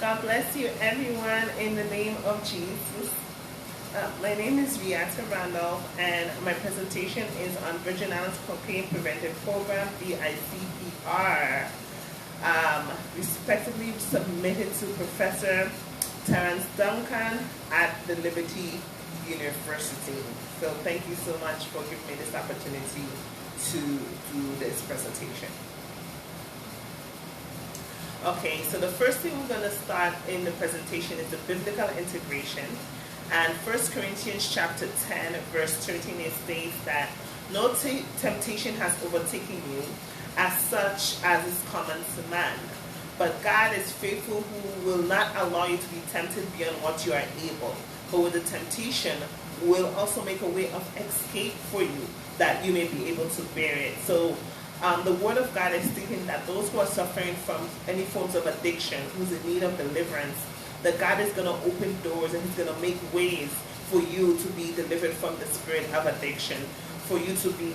God bless you, everyone, in the name of Jesus. My name is Viata Randolph, and my presentation is on Virgin Islands Cocaine Preventive Program, VICPR, respectively submitted to Professor Terence Duncan at the Liberty University. So thank you so much for giving me this opportunity to do this presentation. Okay, so the first thing we're going to start in the presentation is the biblical integration. And 1 Corinthians chapter 10, verse 13, it states that no temptation has overtaken you as such as is common to man. But God is faithful, who will not allow you to be tempted beyond what you are able. But with the temptation will also make a way of escape for you, that you may be able to bear it. So the Word of God is stating that those who are suffering from any forms of addiction, who's in need of deliverance, that God is going to open doors and He's going to make ways for you to be delivered from the spirit of addiction, for you to be,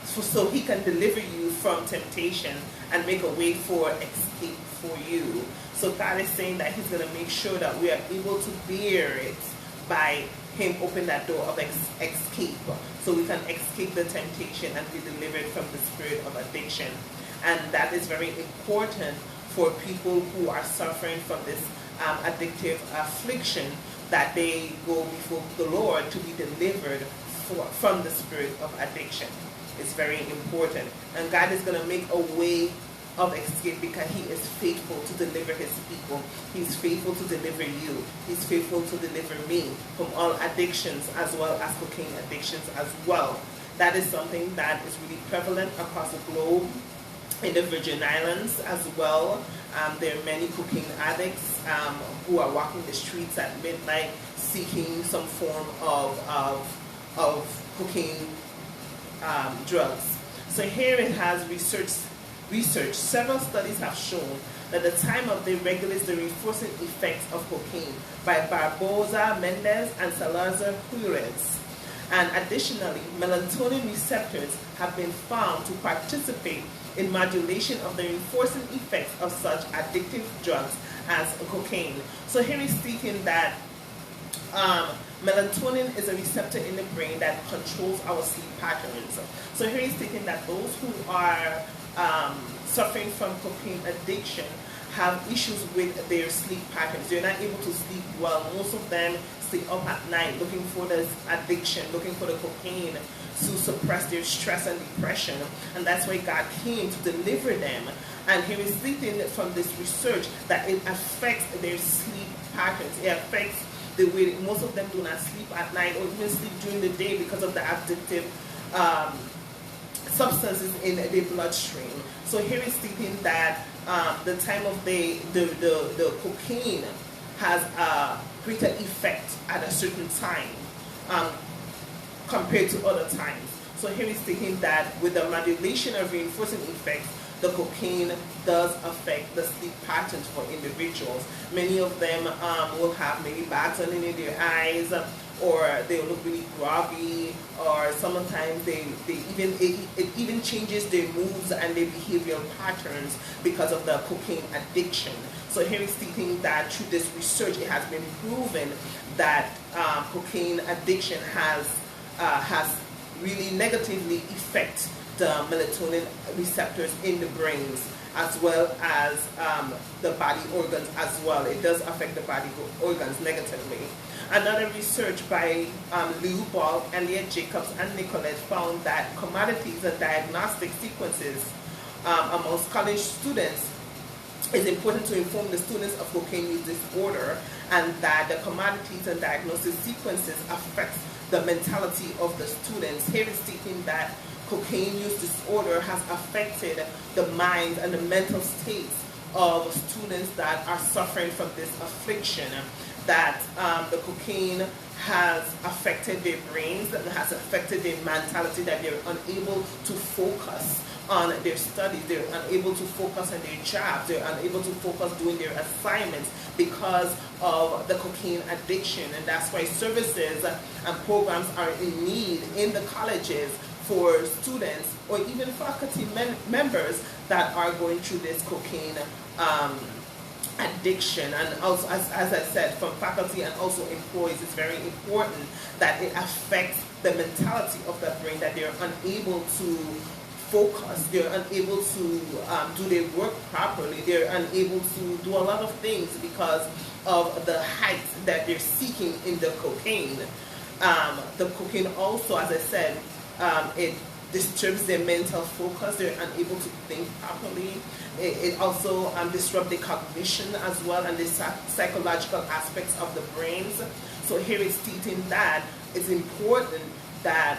so He can deliver you from temptation and make a way for escape for you. So God is saying that He's going to make sure that we are able to bear it by Him open that door of escape, so we can escape the temptation and be delivered from the spirit of addiction. And that is very important for people who are suffering from this addictive affliction, that they go before the Lord to be delivered from the spirit of addiction. It's very important. And God is going to make a way of escape because He is faithful to deliver His people. He's faithful to deliver you. He's faithful to deliver me from all addictions, as well as cocaine addictions as well. That is something that is really prevalent across the globe, in the Virgin Islands as well. There are many cocaine addicts who are walking the streets at midnight seeking some form of cocaine drugs. So here it has research. Several studies have shown that the time of day regulates the reinforcing effects of cocaine by Barboza, Mendez, and Salazar Juarez. And additionally, melatonin receptors have been found to participate in modulation of the reinforcing effects of such addictive drugs as cocaine. So here is speaking that melatonin is a receptor in the brain that controls our sleep patterns. So here he's stating that those who are suffering from cocaine addiction have issues with their sleep patterns. They're not able to sleep well. Most of them stay up at night looking for this addiction, looking for the cocaine to suppress their stress and depression. And that's why God came to deliver them. And here is stating from this research that it affects their sleep patterns. It affects the way most of them do not sleep at night or even sleep during the day because of the addictive substances in the bloodstream. So here is stating that the time of day, the cocaine has a greater effect at a certain time compared to other times. So here is stating that with the modulation of reinforcing effects, the cocaine does affect the sleep patterns for individuals. Many of them will have maybe bags underneath their eyes, or they'll look really groggy, or sometimes it even changes their moves and their behavioral patterns because of the cocaine addiction. So here is stating that through this research, it has been proven that cocaine addiction has really negatively affect the melatonin receptors in the brains, as well as the body organs as well. It does affect the body organs negatively. Another research by Lou Ball, Elliot Jacobs, and Nicolette found that commodities and diagnostic sequences amongst college students is important to inform the students of cocaine use disorder, and that the commodities and diagnostic sequences affect the mentality of the students. Here is stating that cocaine use disorder has affected the mind and the mental states of students that are suffering from this affliction, that the cocaine has affected their brains, that has affected their mentality, that they're unable to focus on their studies, they're unable to focus on their jobs, they're unable to focus doing their assignments because of the cocaine addiction. And that's why services and programs are in need in the colleges for students or even faculty members that are going through this cocaine addiction, and also as I said, from faculty and also employees, it's very important that it affects the mentality of the brain, that they're unable to focus, they're unable to do their work properly, they're unable to do a lot of things because of the height that they're seeking in the cocaine. The cocaine also, as I said, it disturbs their mental focus, they're unable to think properly. It also disrupts the cognition as well, and the psychological aspects of the brains. So here it's stating that it's important that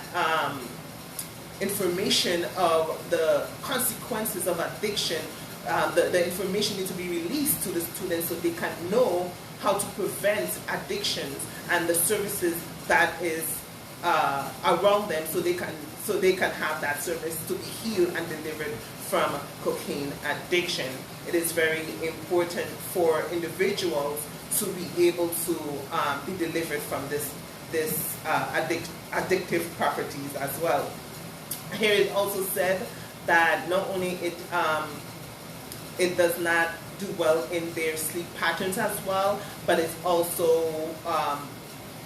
information of the consequences of addiction, the information needs to be released to the students so they can know how to prevent addictions and the services that is around them, so they can have that service to be healed and delivered from cocaine addiction. It is very important for individuals to be able to be delivered from this addictive properties as well. Here it also said that not only it does not do well in their sleep patterns as well, but it also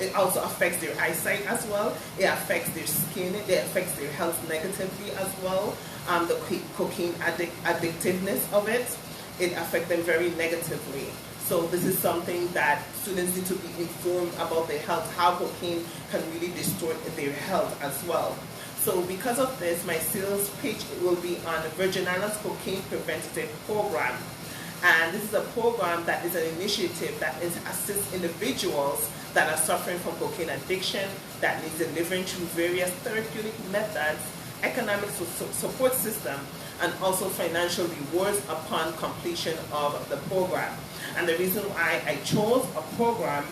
affects their eyesight as well. It affects their skin. It affects their health negatively as well. The cocaine addictiveness of it affects them very negatively. So this is something that students need to be informed about their health, how cocaine can really distort their health as well. So because of this, my sales pitch will be on the Virgin Islands Cocaine Preventative Program. And this is a program that is an initiative that assists individuals that are suffering from cocaine addiction, that needs delivering through various therapeutic methods, economic support system, and also financial rewards upon completion of the program. And the reason why I chose a program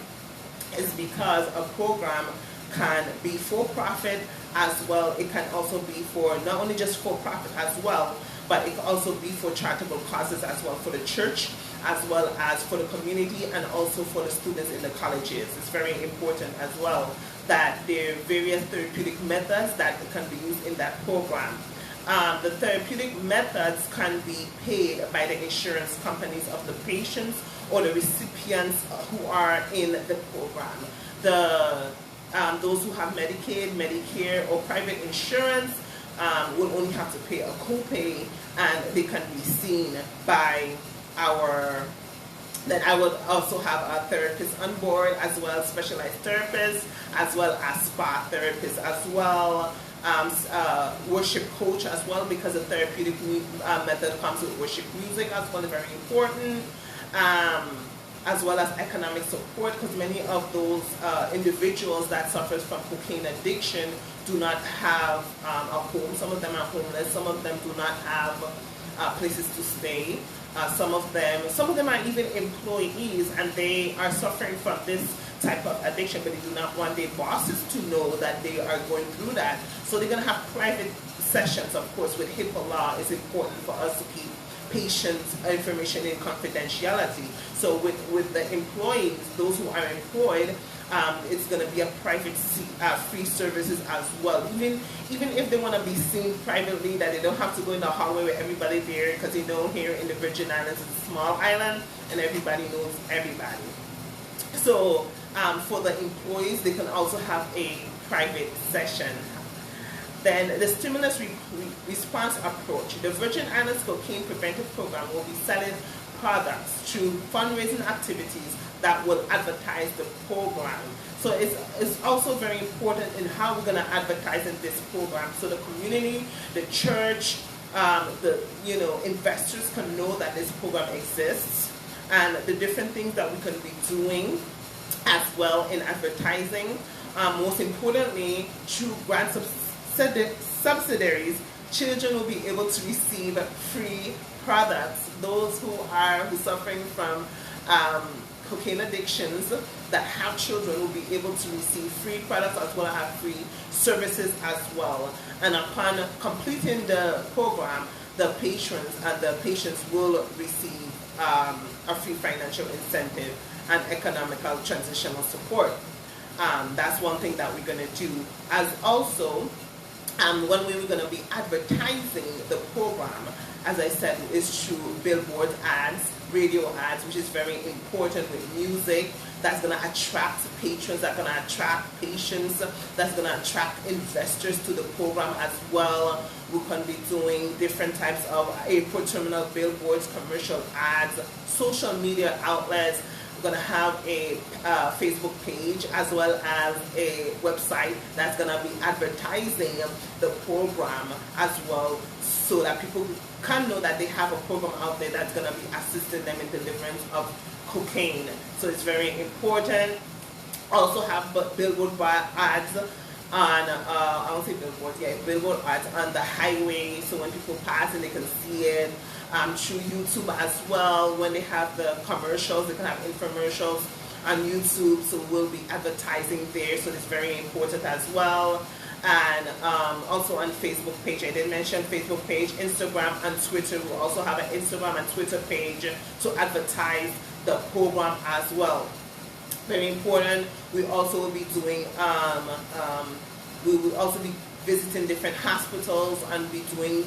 is because a program can be for-profit as well. It can also be for not only just for-profit as well, but it can also be for charitable causes as well, for the church, as well as for the community, and also for the students in the colleges. It's very important as well that there are various therapeutic methods that can be used in that program. The therapeutic methods can be paid by the insurance companies of the patients or the recipients who are in the program. Those who have Medicaid, Medicare, or private insurance will only have to pay a copay, and they can be seen by then I would also have a therapist on board, as well as specialized therapists, as well as spa therapists as well, worship coach as well, because the therapeutic method comes with worship music as well, very important, as well as economic support, because many of those individuals that suffer from cocaine addiction do not have a home. Some of them are homeless. Some of them do not have places to stay. Some of them are even employees, and they are suffering from this type of addiction, but they do not want their bosses to know that they are going through that. So they're going to have private sessions, of course. With HIPAA law, it's important for us to keep patients' information in confidentiality. So with the employees, those who are employed, it's going to be a private free services as well. Even if they want to be seen privately, that they don't have to go in the hallway with everybody there, because you know here in the Virgin Islands it's a small island and everybody knows everybody. So for the employees, they can also have a private session. Then the stimulus response approach. The Virgin Islands Cocaine Preventive Program will be selling products through fundraising activities that will advertise the program. So it's also very important in how we're going to advertise in this program, so the community, the church, investors can know that this program exists, and the different things that we can be doing as well in advertising. Most importantly, through grant subsidiaries, children will be able to receive free products. Those who are suffering from cocaine addictions that have children will be able to receive free products as well as free services as well. And upon completing the program, the patrons and the patients will receive a free financial incentive and economical transitional support. That's one thing that we're going to do. As also, when we were going to be advertising the program, as I said, is through billboard ads, radio ads, which is very important with music. That's going to attract patrons, that's going to attract patients, that's going to attract investors to the program as well. We're going to be doing different types of airport terminal billboards, commercial ads, social media outlets. We're going to have a Facebook page as well as a website that's going to be advertising the program as well, so that people can know that they have a program out there that's going to be assisting them in deliverance of cocaine. So it's very important. Also have billboard ads on, I won't say billboard, yeah, billboard ads on the highway, so when people pass and they can see it. Through YouTube as well, when they have the commercials, they can have infomercials on YouTube, so we'll be advertising there, so it's very important as well. And also on Facebook page, I did mention Facebook page, Instagram and Twitter. We'll also have an Instagram and Twitter page to advertise the program as well. Very important. We also will be doing, we will also be visiting different hospitals and be doing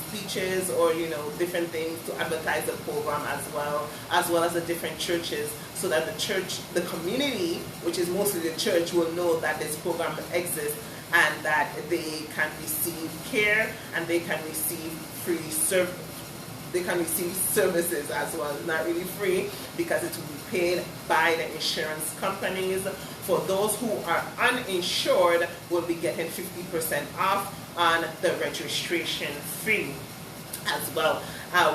speeches or, you know, different things to advertise the program as well as the different churches, so that the church, the community, which is mostly the church, will know that this program exists and that they can receive care and they can receive free service. They can receive services as well. It's not really free because it will be paid by the insurance companies. For those who are uninsured, will be getting 50% off on the registration fee as well.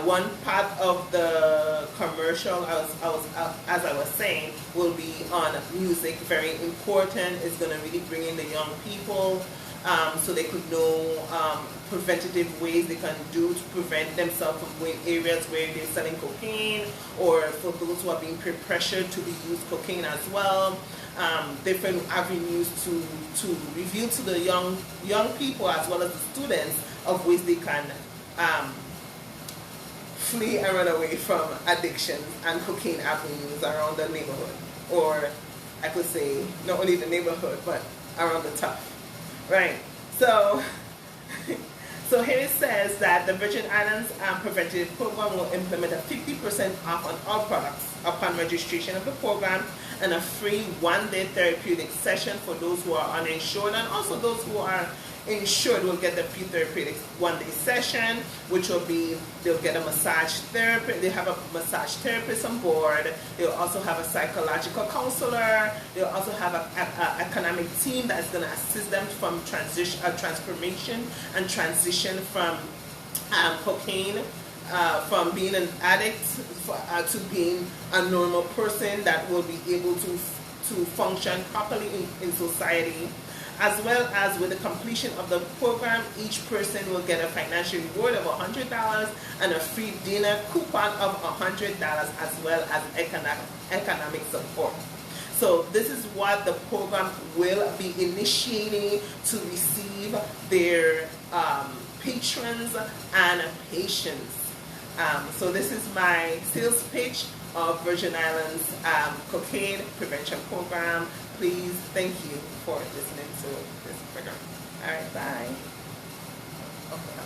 One part of the commercial, as I was saying, will be on music. Very important. It's going to really bring in the young people, so they could know preventative ways they can do to prevent themselves from going areas where they're selling cocaine, or for those who are being pressured to use cocaine as well. Different avenues to reveal to the young people as well as the students of ways they can flee and run away from addiction and cocaine avenues around the neighborhood, or I could say not only the neighborhood but around the top. Right. So so here it says that the Virgin Islands Preventative Program will implement a 50% off on all products upon registration of the program, and a free one-day therapeutic session for those who are uninsured, and also those who are insured will get the free therapeutic one-day session, which will be, they'll get a massage therapist, they have a massage therapist on board, they'll also have a psychological counselor, they'll also have an economic team that's going to assist them from transformation and transition from cocaine, from being an addict to being a normal person that will be able to function properly in society. As well as with the completion of the program, each person will get a financial reward of $100 and a free dinner coupon of $100, as well as economic support. So this is what the program will be initiating to receive their patrons and patients. So this is my sales pitch of Virgin Islands Cocaine Prevention Program. Please, thank you for listening to this program. All right, bye. Okay.